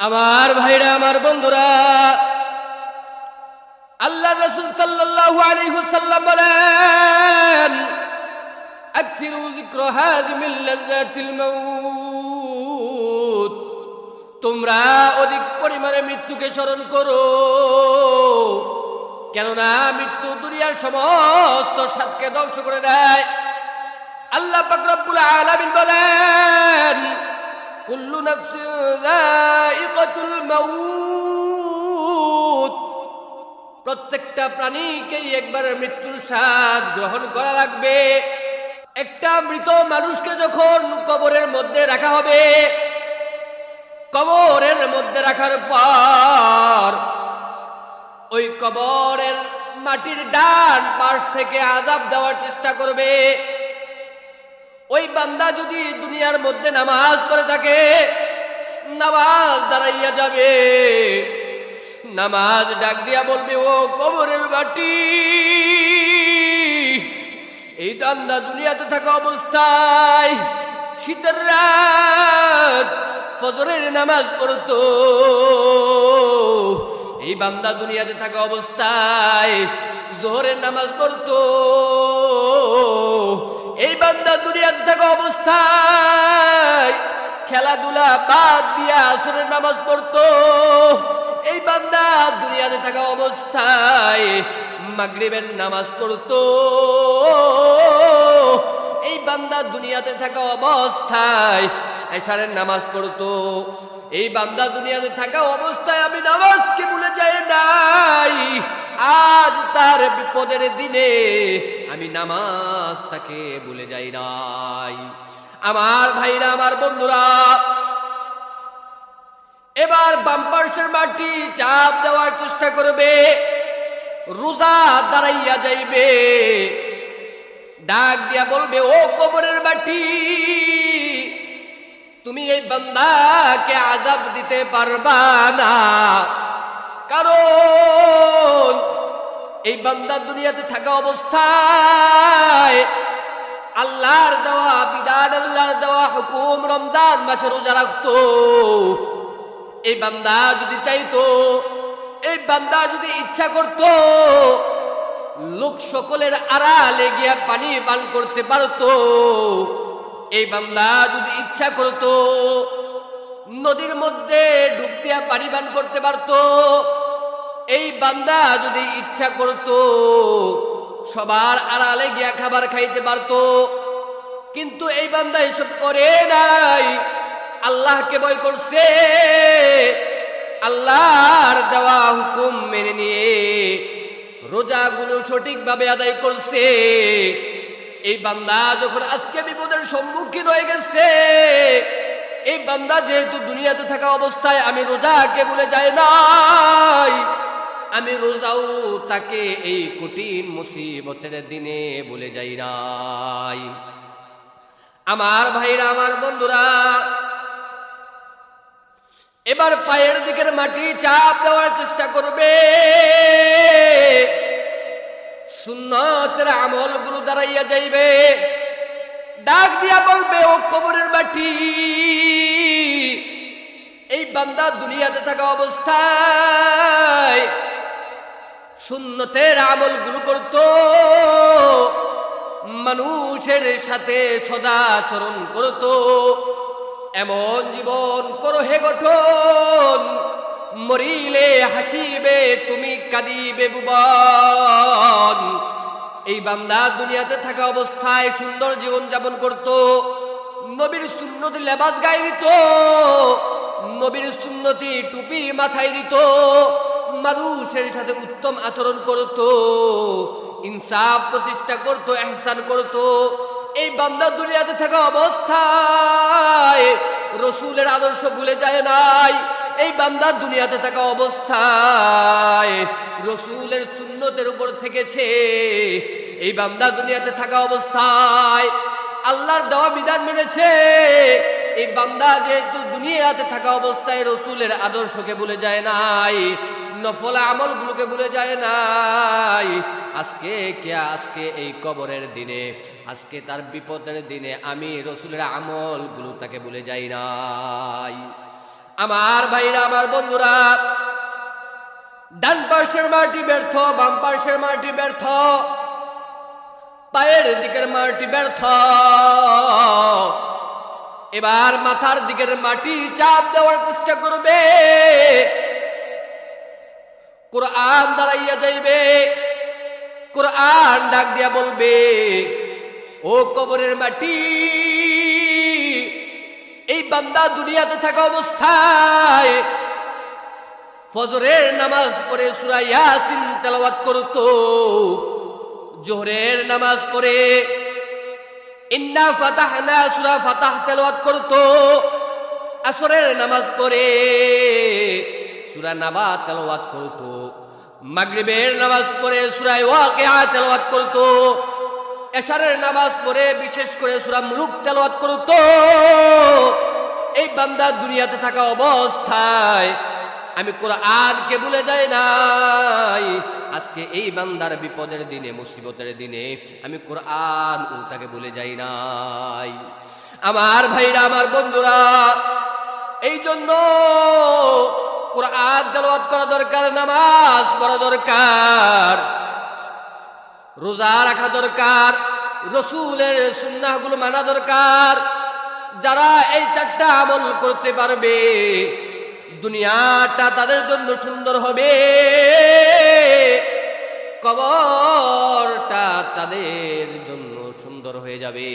আমার ভাইরা, আমার বন্ধুরা, আল্লাহ রাসূল সাল্লাল্লাহু আলাইহি ওয়াসাল্লাম বলেন, আকসিরু যিকর হাযিমিল লাযাতিল মাউত, তোমরা অধিক পরিমাণে মৃত্যুকে স্মরণ করো, কেননা মৃত্যু দুনিয়ার সমস্ত স্বাদকে ধ্বংস করে দেয়। আল্লাহ পাক রব্বুল আলামিন বলেন, কুল্লু নাফসিন যায়িকাতুল মাউত, প্রত্যেকটা প্রাণীকেই একবার মৃত্যুর স্বাদ গ্রহণ করা লাগবে। একটা মৃত মানুষকে যখন কবরের মধ্যে রাখা হবে, কবরের মধ্যে রাখার পর ওই কবরের মাটির ডান পাশ থেকে আযাব দেওয়ার চেষ্টা করবে। ওই বান্দা যদি দুনিয়ার মধ্যে নামাজ পড়ে থাকে, নামাজ দাঁড়াইয়া যাবে, নামাজ ডাক দিয়া বলবে, ও কবরের মাটি, এই বান্দা দুনিয়াতে থাকা অবস্থায় শীতের রাত ফজরের নামাজ পড়তো, এই বান্দা দুনিয়াতে থাকা অবস্থায় যোহরের নামাজ পড়তো, এই বান্দা দুনিয়াতে থাকা অবস্থায় খেলাধুলা বাদ দিয়া আসরের নামাজ পড়তো, এই বান্দা দুনিয়াতে থাকা অবস্থায় মাগরিবের নামাজ পড়তো, এই বান্দা দুনিয়াতে থাকা অবস্থায় এশারের নামাজ পড়তো, এই বান্দা দুনিয়াতে থাকা অবস্থায় আমি নামাজকে ভুলে যাই নাই, আজ তার বিপদের দিনে আমি নামাজ তাকে ভুলে যাই নাই। আমার ভাইরা, আমার বন্ধুরা, এবার বাম পাশের মাটি চাপ দেওয়ার চেষ্টা করবে, রোজা দাঁড়াইয়া যাইবে, ডাক দিয়া বলবে, ও কবরের মাটি, তুমি এই বান্দাকে আযাব দিতে পারবা না, কারণ এই বান্দা দুনিয়াতে থাকা অবস্থায় আল্লাহর দেওয়া বিধান, আল্লাহর দেওয়া হুকুম, রমজান মাসে রোজা রাখতো। এই বান্দা যদি চাইতো, এই বান্দা যদি ইচ্ছা করত, লোক সকলের আড়ালে গিয়া পানি পান করতে পারতো, এই বান্দা যদি ইচ্ছা করত নদীর মধ্যে ডুব দিয়া পানি পান করতে পারতো, এই বান্দা যদি ইচ্ছা করত সবার আড়ালে গিয়া খাবার খাইতে পারতো, কিন্তু এই বান্দা এসব করে নাই, আল্লাহকে ভয় করছে, আল্লাহর দেওয়া হুকুম মেনে নিয়ে রোজাগুলো সঠিকভাবে আদায় করছে। এই বান্দা যখন আজকে বিপদের সম্মুখীন হয়ে গেছে, এই বান্দা যেহেতু দুনিয়াতে থাকা অবস্থায় আমি রোজাকে ভুলে যাই নাই, আমি রোজাও তাকে এই কঠিন মুসিবতের দিনে ভুলে যাই নাই। আমার ভাইরা, আমার বন্ধুরা, এবার পায়ের দিকের মাটি চাপ দেওয়ার চেষ্টা করবে, সুন্নতের আমলগুলো দাঁড়াইয়া যাইবে, ডাক দিয়া বলবে, ও কবরের মাটি, এই বান্দা দুনিয়াতে থাকা অবস্থায় সুন্নতের আমলগুলো করতো, মানুষের সাথে সদাচরণ করতো, এমন জীবন করো হে গঠন, মরিলে হাসিবে তুমি, কাঁদিবে ভুবন। এই বান্দা দুনিয়াতে থাকা অবস্থায় সুন্দর জীবন যাপন করত, নবীর সুন্নতি লেবাস গায়ে দিত, নবীর সুন্নতি টুপি মাথায় দিত, মানুষের সাথে উত্তম আচরণ করত, ইনসাফ প্রতিষ্ঠা করত, ইহসান করত। এই বান্দা দুনিয়াতে থাকা অবস্থায় রসুলের আদর্শ ভুলে যায় নাই, এই বান্দা দুনিয়াতে থাকা অবস্থায় রসুলের সুন্নতের উপর থেকেছে, এই বান্দা দুনিয়াতে থাকা অবস্থায় আল্লাহর দেওয়া বিধান মেনেছে, এই বান্দা যেহেতু দুনিয়াতে থাকা অবস্থায় রসুলের আদর্শকে ভুলে যায় নাই, নফল আমলগুলোকে ভুলে যায় নাই, আজকে এই কবরের দিনে, আজকে তার বিপদের দিনে আমি রসুলের আমলগুলো তাকে ভুলে যাই নাই। আমার ভাইরা, আমার বন্ধুরা, ডান পাশের মাটি ব্যর্থ, বাম পাশের মাটি ব্যর্থ, পায়ের দিকের মাটি ব্যর্থ, এবার মাথার দিকের মাটি চাপ দেওয়ার চেষ্টা করবে। কোরআন দাঁড়াইয়া যাইবে, কোরআন ডাক দিয়া বলবে, ও কবরের মাটি, এই বান্দা দুনিয়াতে থাকা অবস্থায় ফজরের নামাজ পড়ে সূরা ইয়াসিন তেলাওয়াত করতো, জোহরের নামাজ পড়ে ইন্না ফাতাহনা সূরা ফাতাহ তেলাওয়াত করতো, আসরের নামাজ পড়ে সূরা নাবা তেলাওয়াত করতো, মাগরিবের নামাজ পড়ে সূরা ওয়াকিয়া তেলাওয়াত করতো, এশারের নামাজ পড়ে বিশেষ করে সূরা মুলুক তেলাওয়াত করতো। এই বান্দা দুনিয়াতে থাকা অবস্থায় আমি কোরআনকে ভুলে যাই নাই। আজকে এই বান্দার বিপদের দিনে, মুসিবতের দিনে আমি কোরআন তাকে ভুলে যাই নাই। আমার ভাইরা, আমার বন্ধুরা, এই জন্য কোরআন তেলাওয়াত করা দরকার, নামাজ পড়া দরকার, রোজা রাখা দরকার, রসুলের সুন্নাহগুলো মানা দরকার। যারা এই চারটা আমল করতে পারবে, দুনিয়াটা তাদের জন্য সুন্দর হবে, কবরটা তাদের জন্য সুন্দর হয়ে যাবে।